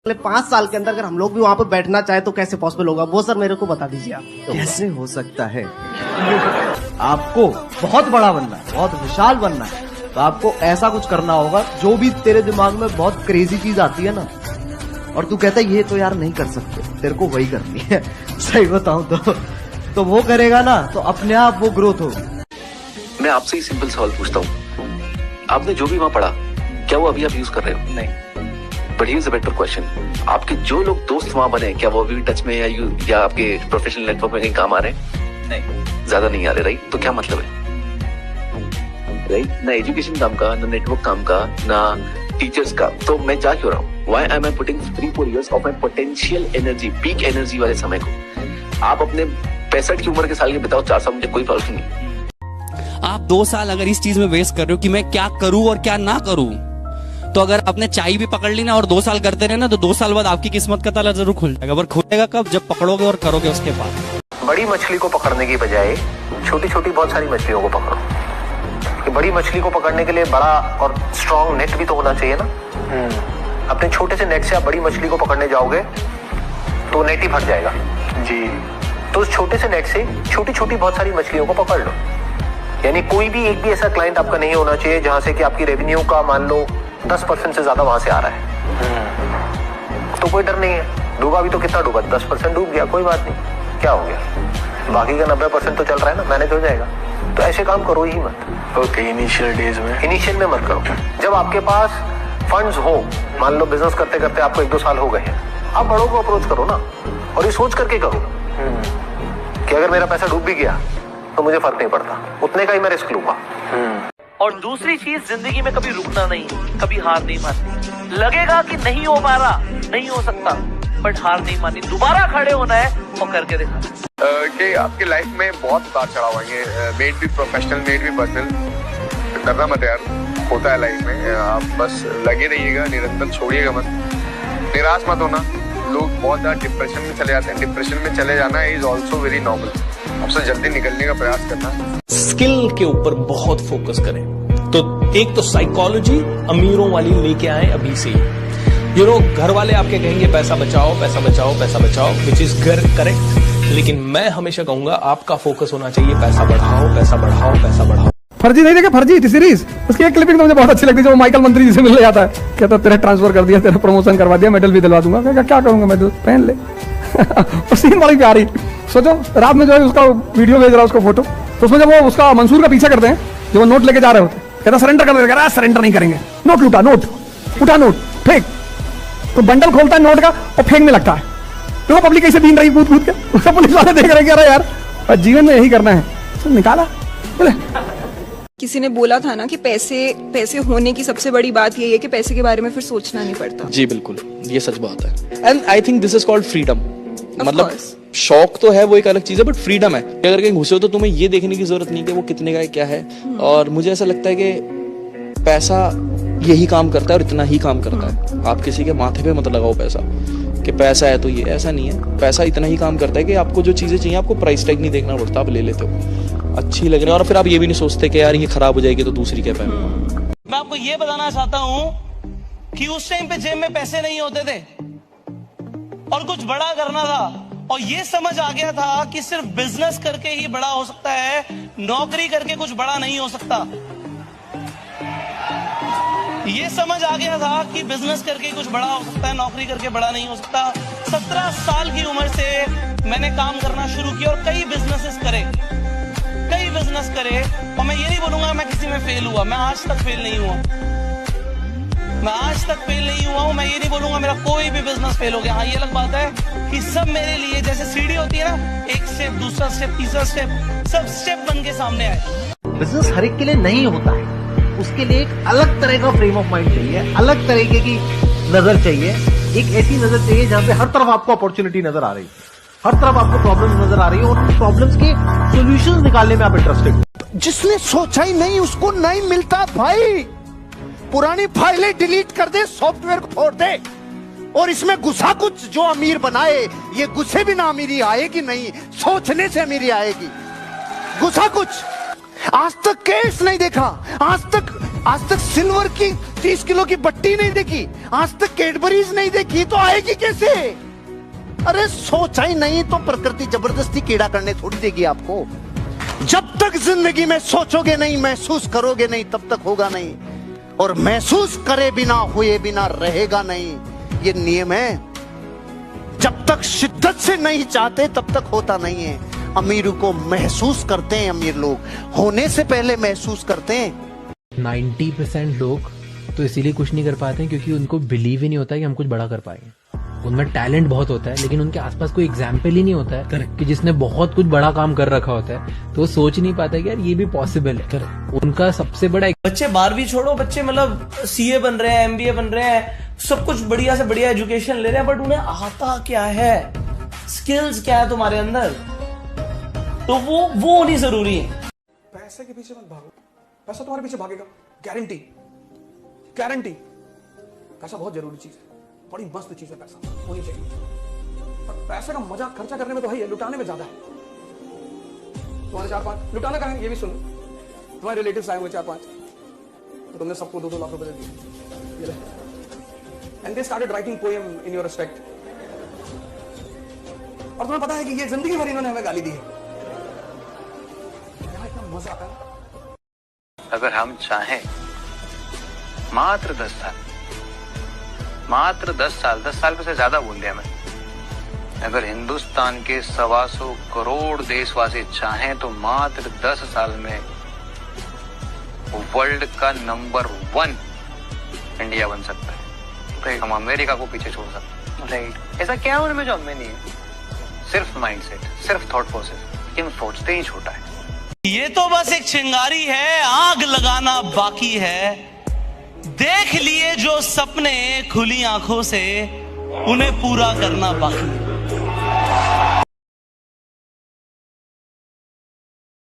अगले 5 साल के अंदर अगर हम लोग भी वहाँ पे बैठना चाहे तो कैसे पॉसिबल होगा, वो सर मेरे को बता दीजिए आप। कैसे हो सकता है? आपको बहुत बड़ा बनना है, बहुत विशाल बनना है, तो आपको ऐसा कुछ करना होगा जो भी तेरे दिमाग में बहुत क्रेजी चीज आती है ना, और तू कहता है ये तो यार नहीं कर सकते, तेरे को वही करनी है। सही बताऊं तो वो करेगा ना तो अपने आप वो ग्रोथ होगी। मैं आपसे ही सिंपल सवाल पूछता हूँ, आपने जो भी वहाँ पढ़ा क्या वो अभी आप यूज कर रहे हो? नहीं। But here's a better question, आपके जो लोग दोस्त वहाँ बने क्या वो अभी भी टच में या आपके प्रोफेशनल नेटवर्क में कहीं काम आ रहे हैं? नहीं, ज्यादा नहीं आ रहे, राइट? तो क्या मतलब है, राइट? ना एजुकेशन काम का, ना नेटवर्क काम का, ना टीचर्स का, तो मैं जा क्यों रहा हूँ? Why am I putting 3-4 years of my potential energy, peak energy वाले समय को? आप अपने 65 की उम्र के साल के बिताओ 4 साल, मुझे कोई प्रॉब्लम नहीं। आप 2 साल अगर इस चीज में वेस्ट कर रहे हो कि मैं क्या करूं और क्या ना करूं, तो अगर अपने चाय भी पकड़ ली ना और 2 साल करते रहे ना, तो 2 साल बाद आपकी किस्मत का ताला जरूर खुल जाएगा। पर खुलेगा कब? जब पकड़ोगे और करोगे उसके बाद। बड़ी मछली को पकड़ने की बजाय छोटी छोटी बहुत सारी मछलियों को पकड़ो। कि बड़ी मछली को पकड़ने के लिए बड़ा और स्ट्रॉन्ग नेट भी तो होना चाहिए ना। अपने छोटे से नेट से आप बड़ी मछली को पकड़ने जाओगे तो नेट ही फट जाएगा जी। तो उस छोटे से नेट से छोटी छोटी बहुत सारी मछलियों को पकड़ लो। यानी कोई भी एक भी ऐसा क्लाइंट आपका नहीं होना चाहिए जहां से कि आपकी रेवेन्यू का मान लो 10% से ज्यादा वहां से आ रहा है। तो कोई डर नहीं है, डूबा भी तो कितना डूबा, 10% डूब गया, कोई बात नहीं, क्या हो गया, बाकी का 90% तो चल रहा है ना, मैनेज हो जाएगा। तो ऐसे काम करो ही मत। ओके, इनिशियल में मत करो। जब आपके पास फंड्स हो, मान लो बिजनेस करते करते आपको 1-2 साल हो गए हैं, आप बड़ों को अप्रोच करो ना, और ये सोच करके करो कि अगर मेरा पैसा डूब भी गया तो मुझे फर्क नहीं पड़ता, उतने का ही मैं रिस्क लूंगा। और दूसरी चीज, जिंदगी में कभी रुकना नहीं, कभी हार नहीं माननी। लगेगा कि नहीं हो पा रहा, नहीं हो सकता, बट हार नहीं माननी, दोबारा खड़े होना है और करके दिखाना। कि आपके लाइफ में बहुत उतार चढ़ाव आएंगे, मेड भी प्रोफेशनल, मेड भी पर्सनल, डरना मत यार, होता है लाइफ में। आप बस लगे रहिएगा, निरंतर छोड़िएगा मत, निराश मत होना। लोग बहुत ज्यादा डिप्रेशन में चले जाते हैं, डिप्रेशन में चले जाना इज ऑल्सो वेरी नॉर्मल। आपसे जल्दी निकलने का प्रयास करना। स्किल के ऊपर बहुत फोकस करें। तो एक तो साइकोलॉजी अमीरों वाली लेके आए अभी से ही। घर वाले आपके कहेंगे पैसा बचाओ पैसा बचाओ पैसा बचाओ, विच इज करेक्ट, लेकिन मैं हमेशा कहूंगा आपका फोकस होना चाहिए पैसा बढ़ाओ पैसा बढ़ाओ पैसा बढ़ाओ। फर्जी नहीं देखे, फर्जी थी सीरीज, उसकी एक क्लिपिंग तो मुझे बहुत अच्छी लगती है, जो माइकल मंत्री जी से मिलने जाता है, कहता तेरा ट्रांसफर कर दिया, तेरा प्रमोशन करवा दिया, मेडल भी दिलवा दूंगा। क्या करूंगा मैं, पहन ले। और सीन बड़ी प्यारी, सोचो रात में जो है उसका वीडियो भेज रहा है, उसको फोटो, तो उसमें जब वो उसका मंसूर का पीछा करते हैं, जब वो नोट लेके जा रहे होते, कहता सरेंडर कर देगा, सरेंडर नहीं करेंगे, नोट लूटा, नोट उठा, नोट फेंक, तो बंडल खोलता है नोट का और फेंकने लगता है, तो वो पब्लिक कैसे बीन रही कूद कूद के, उसका पुलिस वाले देख रहे हैं, यार जीवन में यही करना है, तो निकाला। बोले किसी ने बोला था ना कि पैसे होने की सबसे बड़ी बात यही है कि पैसे के बारे में फिर सोचना नहीं पड़ता। जी बिल्कुल, ये सच बात है। And I think this is called freedom. मतलब शौक तो है, वो एक अलग चीज है, बट फ्रीडम है। अगर कहीं घुसे हो तो तुम्हें ये देखने की जरूरत नहीं कि वो कितने का है, क्या है। और मुझे ऐसा लगता है कि पैसा यही काम करता है और इतना ही काम करता है। आप किसी के माथे पे मत लगाओ पैसा कि पैसा है तो ये, ऐसा नहीं है। पैसा इतना ही काम करता है कि आपको जो चीजें चाहिए, आपको प्राइस टैग नहीं देखना पड़ता, आप ले लेते हो, अच्छी लग रही है, और फिर आप ये भी नहीं सोचते कि यार ये खराब हो जाएगी तो दूसरी क्या पहनूंगा। मैं आपको ये बताना चाहता हूँ कि उस टाइम पे जेब में पैसे नहीं होते थे और कुछ बड़ा करना था, और ये समझ आ गया था कि सिर्फ बिजनेस करके ही बड़ा हो सकता है, नौकरी करके कुछ बड़ा नहीं हो सकता। ये समझ आ गया था कि बिजनेस करके कुछ बड़ा हो सकता है, नौकरी करके बड़ा नहीं हो सकता। 17 साल की उम्र से मैंने काम करना शुरू किया और कई बिजनेस करे, और मैं ये नहीं बोलूंगा मैं किसी में फेल हुआ, मैं आज तक फेल नहीं हुआ, मैं ये नहीं बोलूंगा मेरा कोई भी बिजनेस फेल हो गया। हाँ, ये अलग बात है कि सब मेरे लिए जैसे सीढ़ी होती है ना, एक स्टेप, दूसरा स्टेप, तीसरा स्टेप, सब स्टेप बन के सामने आए। बिजनेस हर एक के लिए नहीं होता है, उसके लिए एक अलग तरह का फ्रेम ऑफ माइंड चाहिए, अलग तरीके की नजर चाहिए, एक ऐसी नजर चाहिए जहां पे हर तरफ आपको अपॉर्चुनिटी नजर आ रही, हर तरफ आपको प्रॉब्लम नजर आ रही है, और प्रॉब्लम्स के सॉल्यूशंस निकालने में आप इंटरेस्टेड। जिसने सोचा ही नहीं उसको नहीं मिलता भाई। पुरानी फाइलें डिलीट कर दे, सॉफ्टवेयर को फोड़ दे, और इसमें घुसा कुछ जो अमीर बनाए, ये गुस्से भी ना अमीरी आएगी, नहीं सोचने से अमीरी आएगी। घुसा कुछ, आज तक केस नहीं देखा, आज तक आज तक सिल्वर की 30 किलो की बट्टी नहीं देखी, आज तक कैडबरीज नहीं देखी, तो आएगी कैसे? अरे सोचा ही नहीं तो प्रकृति जबरदस्ती कीड़ा करने थोड़ी देगी आपको। जब तक जिंदगी में सोचोगे नहीं, महसूस करोगे नहीं, तब तक होगा नहीं। और महसूस करे बिना, हुए बिना रहेगा नहीं, ये नियम है। जब तक शिद्दत से नहीं चाहते तब तक होता नहीं है। अमीर को महसूस करते हैं, अमीर लोग होने से पहले महसूस करते हैं। 90% लोग तो इसीलिए कुछ नहीं कर पाते हैं क्योंकि उनको बिलीव ही नहीं होता कि हम कुछ बड़ा कर पाएंगे। उनमें टैलेंट बहुत होता है लेकिन उनके आसपास कोई एग्जाम्पल ही नहीं होता है कि जिसने बहुत कुछ बड़ा काम कर रखा होता है, तो वो सोच नहीं पाता कि यार ये भी पॉसिबल है। उनका सबसे बड़ा बच्चे 12वीं छोड़ो, बच्चे मतलब सीए बन रहे हैं, एमबीए बन रहे हैं, सब कुछ बढ़िया से बढ़िया एजुकेशन ले रहे हैं, बट उन्हें आता क्या है, स्किल्स क्या है तुम्हारे अंदर, तो वो होनी जरूरी है। पैसे के पीछे मत भागो, पैसा तुम्हारे पीछे भागेगा, गारंटी गारंटी। पैसा बहुत जरूरी चीज है, बड़ी मस्त चीज है, पैसा होनी चाहिए। पर पैसे का मजा खर्चा करने में तो है, लुटाने में ज्यादा है। तुम्हारे 4-5 लुटाना कहा है, ये भी सुनो। तुम्हारे रिलेटिव्स आए हुए 4-5, तो तुमने सबको 2-2 लाख रुपए दे दिए, and they started writing poem in your respect. और तुम्हें पता है कि ये जिंदगी भर इन्होंने हमें गाली दी है। इतना मजा आता है। अगर हम चाहें मात्र 10 साल, मात्र 10 साल, 10 साल से ज्यादा बोल दिया मैं, अगर हिंदुस्तान के 125 करोड़ देशवासी चाहें तो मात्र 10 साल में वर्ल्ड का नंबर 1 इंडिया बन सकता है। हम अमेरिका को पीछे छोड़ सकते हैं। राइट, ऐसा क्या है उनमें जो हमें नहीं है? सिर्फ माइंडसेट, सिर्फ थॉट प्रोसेस, लेकिन सोचते ही छोटा है। ये तो बस एक चिंगारी है, आग लगाना बाकी है। देख लिए जो सपने खुली आंखों से, उन्हें पूरा करना बाकी है।